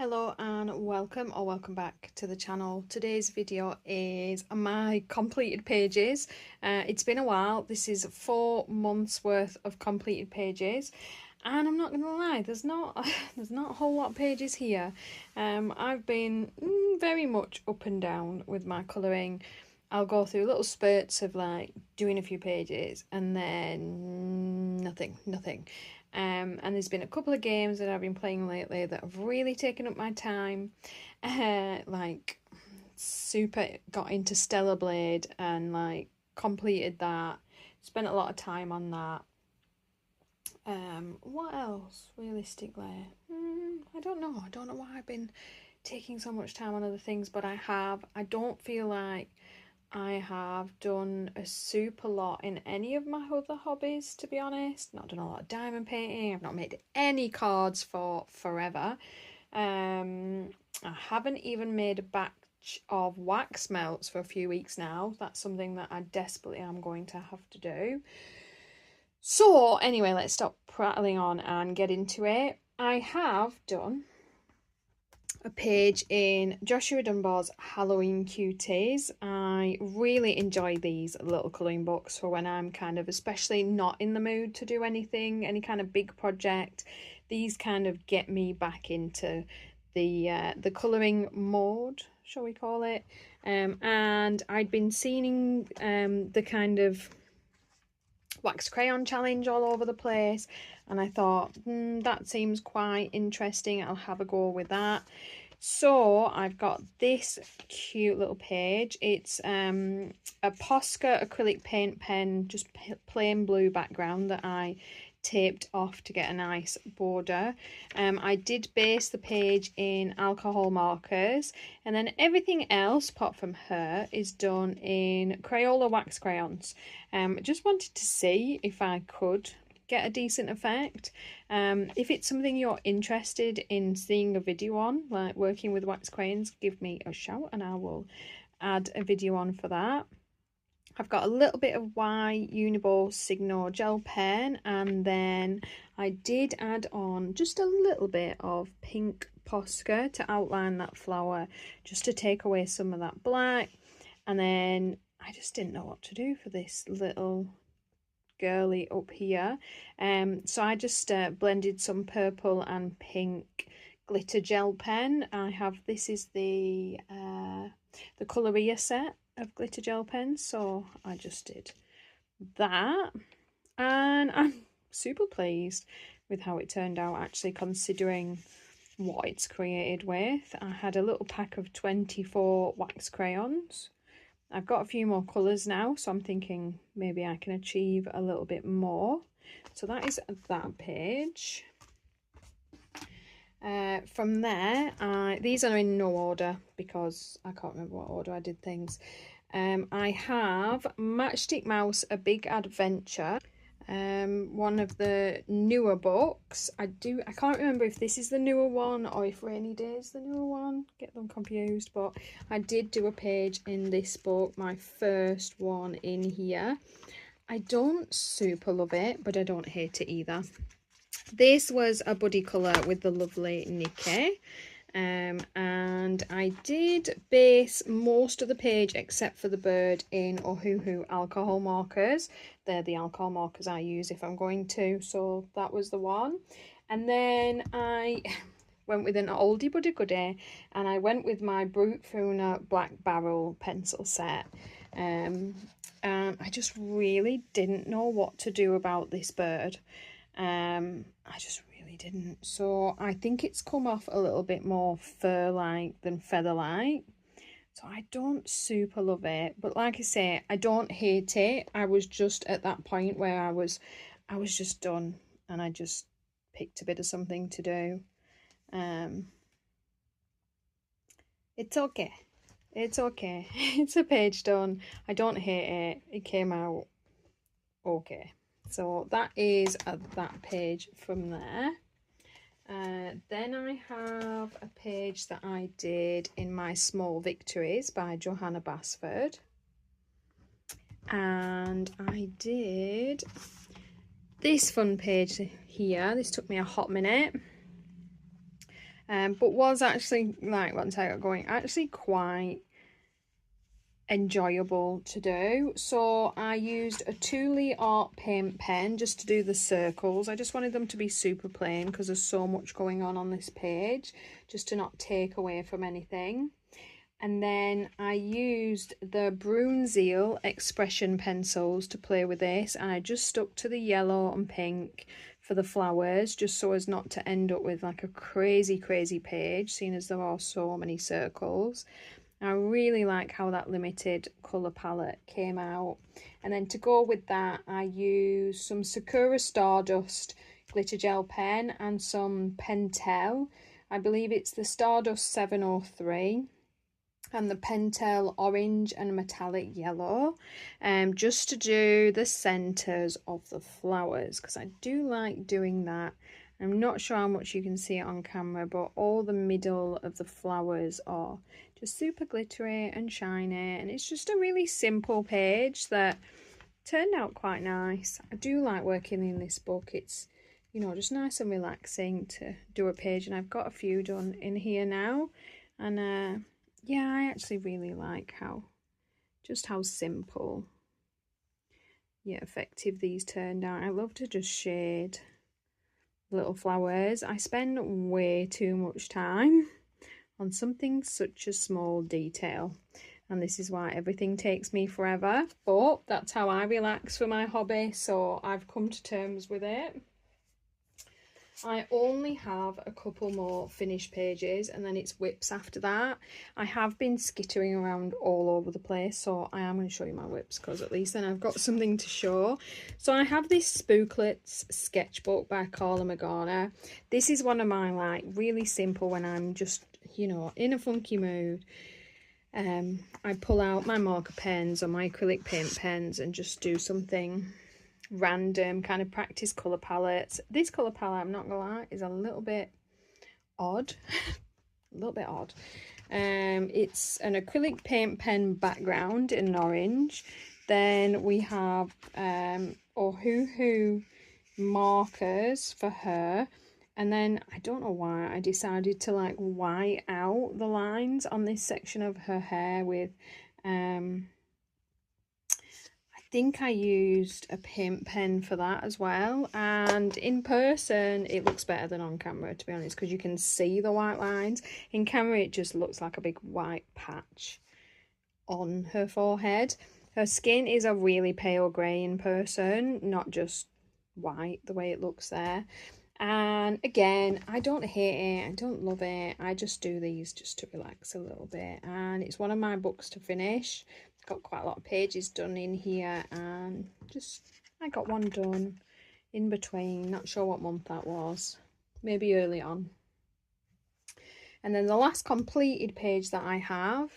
Hello and welcome back to the channel. Today's video is my completed pages. It's been a while. This is 4 months worth of completed pages, and I'm not gonna lie, there's not a whole lot of pages here. I've been very much up and down with my colouring. I'll go through little spurts of like doing a few pages and then nothing. And there's been a couple of games that I've been playing lately that have really taken up my time. Like super got into Stellar Blade and like completed that. Spent a lot of time on that. What else realistically? I don't know. I don't know why I've been taking so much time on other things, but I have. I don't feel like I have done a super lot in any of my other hobbies, to be honest. Not done a lot of diamond painting. I've not made any cards for forever. I haven't even made a batch of wax melts for a few weeks now. That's something that I desperately am going to have to do. So anyway, let's stop prattling on and get into it. I have done a page in Joshua Dunbar's Halloween Cuties. I really enjoy these little colouring books for when I'm kind of especially not in the mood to do anything, any kind of big project. These kind of get me back into the colouring mode, shall we call it. And I'd been seeing the kind of wax crayon challenge all over the place, and I thought that seems quite interesting. I'll have a go with that. So I've got this cute little page. It's a Posca acrylic paint pen, just plain blue background that I taped off to get a nice border. I did base the page in alcohol markers, and then everything else apart from her is done in Crayola wax crayons. I just wanted to see if I could get a decent effect. If it's something you're interested in seeing a video on, like working with wax crayons, give me a shout and I will add a video on for that. I've got a little bit of white Uniball Signo gel pen, and then I did add on just a little bit of pink Posca to outline that flower, just to take away some of that black. And then I just didn't know what to do for this little girly up here, so I just blended some purple and pink glitter gel pen. I have, this is the Coloria set of glitter gel pens, so I just did that, and I'm super pleased with how it turned out, actually, considering what it's created with. I had a little pack of 24 wax crayons. I've got a few more colours now, so I'm thinking maybe I can achieve a little bit more. So that is that page. From there, these are in no order because I can't remember what order I did things. I have Matchstick Mouse, A Big Adventure. One of the newer books. I can't remember if this is the newer one or if Rainy Day is the newer one, get them confused, but I did do a page in this book, my first one in here. I don't super love it, but I don't hate it either. This was a buddy colour with the lovely Nikki. And I did base most of the page except for the bird in Ohuhu alcohol markers. They're the alcohol markers I use if I'm going to, so that was the one. And then I went with an oldie but a goodie, and I went with my Bruynzeel Black Barrel pencil set. And I just really didn't know what to do about this bird. I just really didn't. So I think it's come off a little bit more fur-like than feather-like. So I don't super love it. But like I say, I don't hate it. I was just at that point where I was just done, and I just picked a bit of something to do. It's okay. It's okay. It's a page done. I don't hate it. It came out okay. So that is that page from there. Then I have a page that I did in My Small Victories by Johanna Basford. And I did this fun page here. This took me a hot minute. but was actually, like, once I got going, actually quite enjoyable to do. So I used a Thule art paint pen just to do the circles. I just wanted them to be super plain because there's so much going on this page, just to not take away from anything. And then I used the Bruynzeel expression pencils to play with this, and I just stuck to the yellow and pink for the flowers, just so as not to end up with like a crazy page, seeing as there are so many circles. I really like how that limited colour palette came out. And then to go with that, I used some Sakura Stardust glitter gel pen and some Pentel. I believe it's the Stardust 703 and the Pentel orange and metallic yellow, just to do the centres of the flowers, because I do like doing that. I'm not sure how much you can see it on camera, but all the middle of the flowers are just super glittery and shiny, and it's just a really simple page that turned out quite nice. I do like working in this book. It's, you know, just nice and relaxing to do a page, and I've got a few done in here now, and yeah, I actually really like how simple yet effective these turned out. I love to just shade little flowers. I spend way too much time on something such a small detail, and this is why everything takes me forever, but that's how I relax for my hobby, so I've come to terms with it. I only have a couple more finished pages and then it's whips after that. I have been skittering around all over the place, so I am going to show you my whips because at least then I've got something to show. So I have this Spooklets sketchbook by Carla Magana. This is one of my like really simple when I'm just, you know, in a funky mood. I pull out my marker pens or my acrylic paint pens and just do something random, kind of practice colour palettes. This colour palette, I'm not gonna lie, is a little bit odd. A little bit odd. It's an acrylic paint pen background in an orange. Then we have Ohuhu markers for her. And then I don't know why I decided to like white out the lines on this section of her hair with I think I used a paint pen for that as well, and in person it looks better than on camera, to be honest, because you can see the white lines. In camera it just looks like a big white patch on her forehead. Her skin is a really pale grey in person, not just white the way it looks there. And again, I don't hate it, I don't love it, I just do these just to relax a little bit, and it's one of my books to finish. Got quite a lot of pages done in here, and just I got one done in between, not sure what month that was, maybe early on. And then the last completed page that I have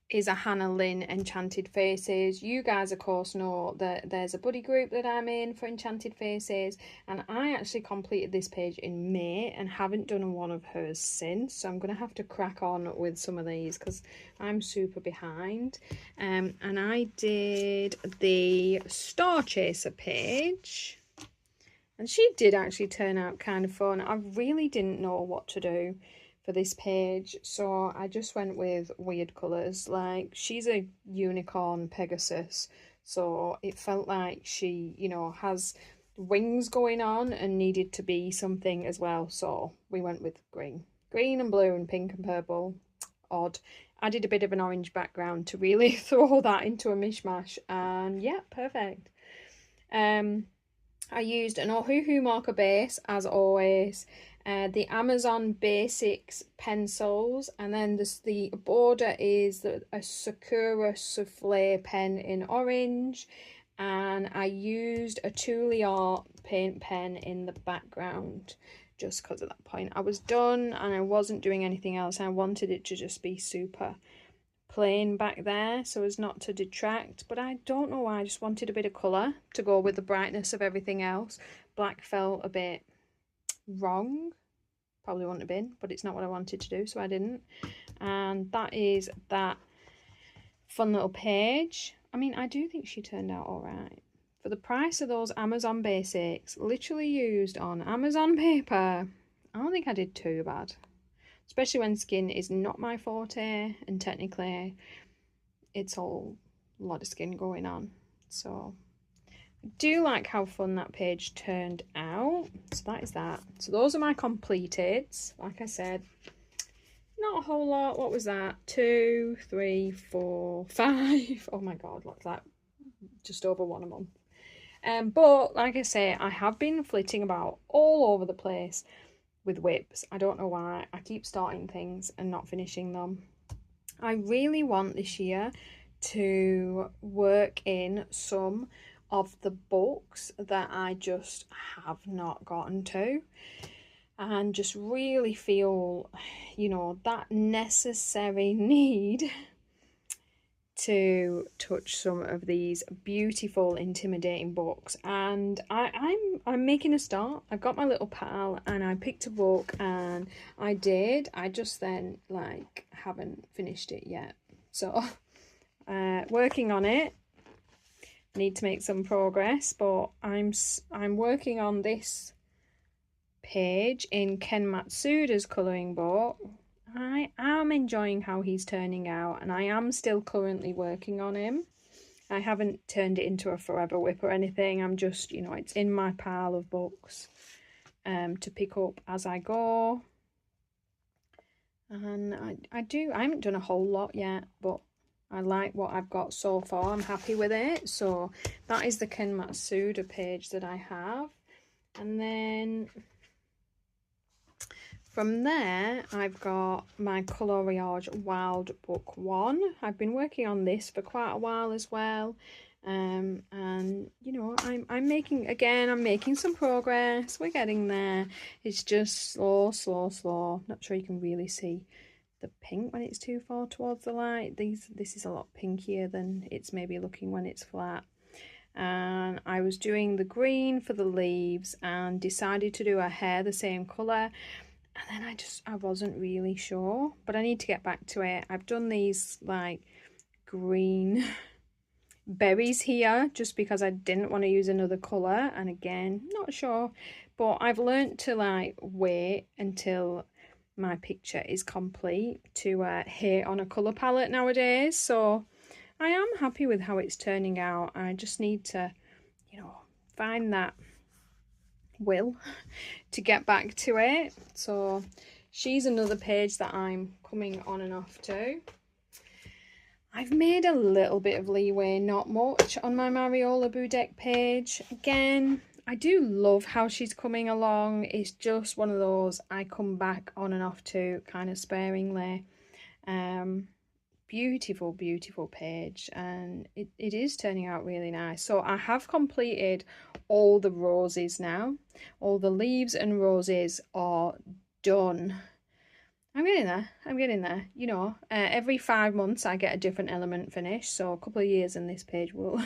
is a Hannah Lynn Enchanted Faces. You guys of course know that there's a buddy group that I'm in for Enchanted Faces, and I actually completed this page in May and haven't done one of hers since, so I'm gonna have to crack on with some of these because I'm super behind. And I did the Star Chaser page, and she did actually turn out kind of fun. I really didn't know what to do for this page, so I just went with weird colours. Like, she's a unicorn Pegasus, so it felt like she, you know, has wings going on and needed to be something as well, so we went with green and blue and pink and purple. Odd. I did a bit of an orange background to really throw that into a mishmash, and yeah, perfect. I used an Ohuhu marker base as always, the Amazon Basics pencils, and then the border is a Sakura Souffle pen in orange, and I used a Thule art paint pen in the background just because at that point I was done and I wasn't doing anything else, and I wanted it to just be super plain back there so as not to detract. But I don't know why, I just wanted a bit of colour to go with the brightness of everything else. Black felt a bit wrong, probably wouldn't have been, but it's not what I wanted to do, so I didn't. And that is that fun little page. I mean, I do think she turned out all right for the price of those Amazon Basics, literally used on Amazon paper. don't think I did too bad, especially when skin is not my forte, and technically it's all a lot of skin going on. So I do like how fun that page turned out. So that is that. So those are my completeds. Like I said, not a whole lot. What was that? 2, 3, 4, 5. Oh my god, what's that? Just over 1 a month. But like I say, I have been flitting about all over the place with whips. I don't know why. I keep starting things and not finishing them. I really want this year to work in some of the books that I just have not gotten to, and just really feel, you know, that necessary need to touch some of these beautiful, intimidating books. And I'm making a start. I've got my little pal and I picked a book and I just then like haven't finished it yet. So working on it. Need to make some progress, but I'm working on this page in Ken Matsuda's colouring book. I am enjoying how he's turning out, and I am still currently working on him. I haven't turned it into a forever whip or anything. I'm just, you know, it's in my pile of books to pick up as I go. And I haven't done a whole lot yet, but I like what I've got so far. I'm happy with it. So that is the Ken Matsuda page that I have. And then from there, I've got my Coloriage Wild Book 1. I've been working on this for quite a while as well. And you know, I'm making some progress. We're getting there. It's just slow. Not sure you can really see the pink when it's too far towards the light. This is a lot pinkier than it's maybe looking when it's flat. And I was doing the green for the leaves and decided to do her hair the same colour. And then I wasn't really sure, but I need to get back to it. I've done these like green berries here just because I didn't want to use another colour, and again, not sure, but I've learnt to like wait until my picture is complete to hit on a colour palette nowadays. So I am happy with how it's turning out. I just need to, you know, find that will to get back to it. So she's another page that I'm coming on and off to. I've made a little bit of leeway, not much, on my Mariola Budek page. Again, I do love how she's coming along. It's just one of those I come back on and off to kind of sparingly. Beautiful page, and it is turning out really nice. So I have completed all the roses now. All the leaves and roses are done. I'm getting there. You know, every 5 months I get a different element finished, so a couple of years and this page will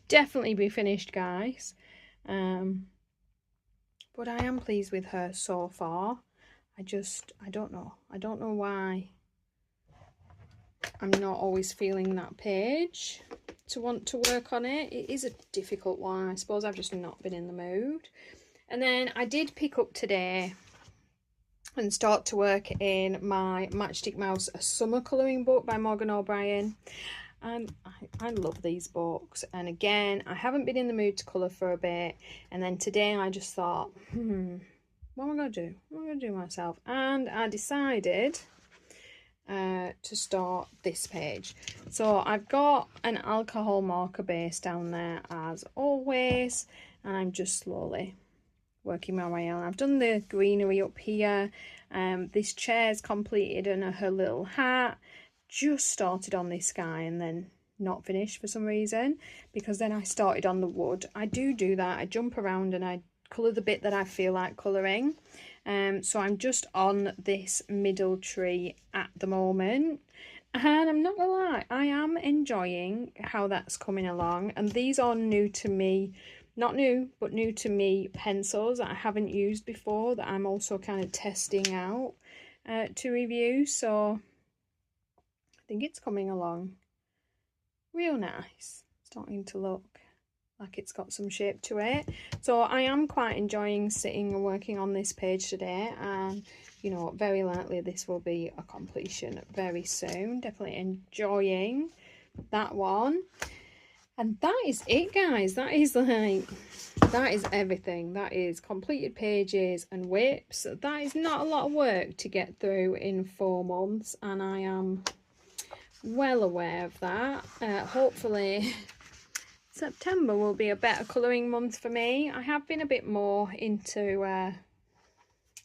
definitely be finished, guys. But I am pleased with her so far. I don't know why I'm not always feeling that page to want to work on it. It is a difficult one. I suppose I've just not been in the mood. And then I did pick up today and start to work in my Matchstick Mouse A Summer Colouring Book by Morgan O'Brien. And I love these books. And again, I haven't been in the mood to colour for a bit. And then today I just thought, what am I going to do? What am I going to do myself? And I decided to start this page. So I've got an alcohol marker base down there as always, and I'm just slowly working my way on. I've done the greenery up here. This chair's completed and her little hat. Just started on this guy and then not finished for some reason, because then I started on the wood. I do that. I jump around and I colour the bit that I feel like colouring. So I'm just on this middle tree at the moment, and I'm not gonna lie, I am enjoying how that's coming along. And these are new to me, not new, but new to me pencils that I haven't used before, that I'm also kind of testing out to review. So I think it's coming along real nice. Starting to look like it's got some shape to it. So I am quite enjoying sitting and working on this page today, and you know, very likely this will be a completion very soon. Definitely enjoying that one. And that is it, guys. That is everything. That is completed pages and whips. That is not a lot of work to get through in 4 months, and I am well aware of that. Hopefully September will be a better colouring month for me. I have been a bit more into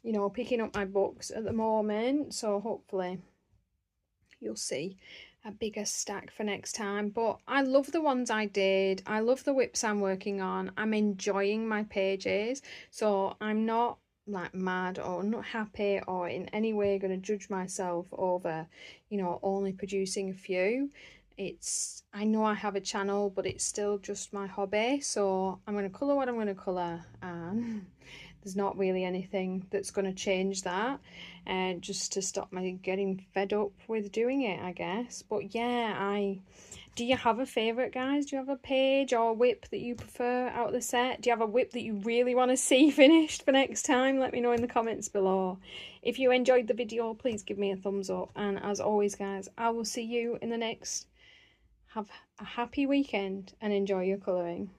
you know, picking up my books at the moment, so hopefully you'll see a bigger stack for next time. But I love the ones I did. I love the whips I'm working on. I'm enjoying my pages, so I'm not like mad or not happy or in any way going to judge myself over, you know, only producing a few. It's, I know I have a channel, but it's still just my hobby, so I'm going to colour what I'm going to colour, and there's not really anything that's going to change that, and just to stop me getting fed up with doing it, I guess. But yeah, do you have a favourite, guys? Do you have a page or whip that you prefer out of the set? Do you have a whip that you really want to see finished for next time? Let me know in the comments below. If you enjoyed the video, please give me a thumbs up, and as always, guys, I will see you in the next. Have a happy weekend and enjoy your colouring.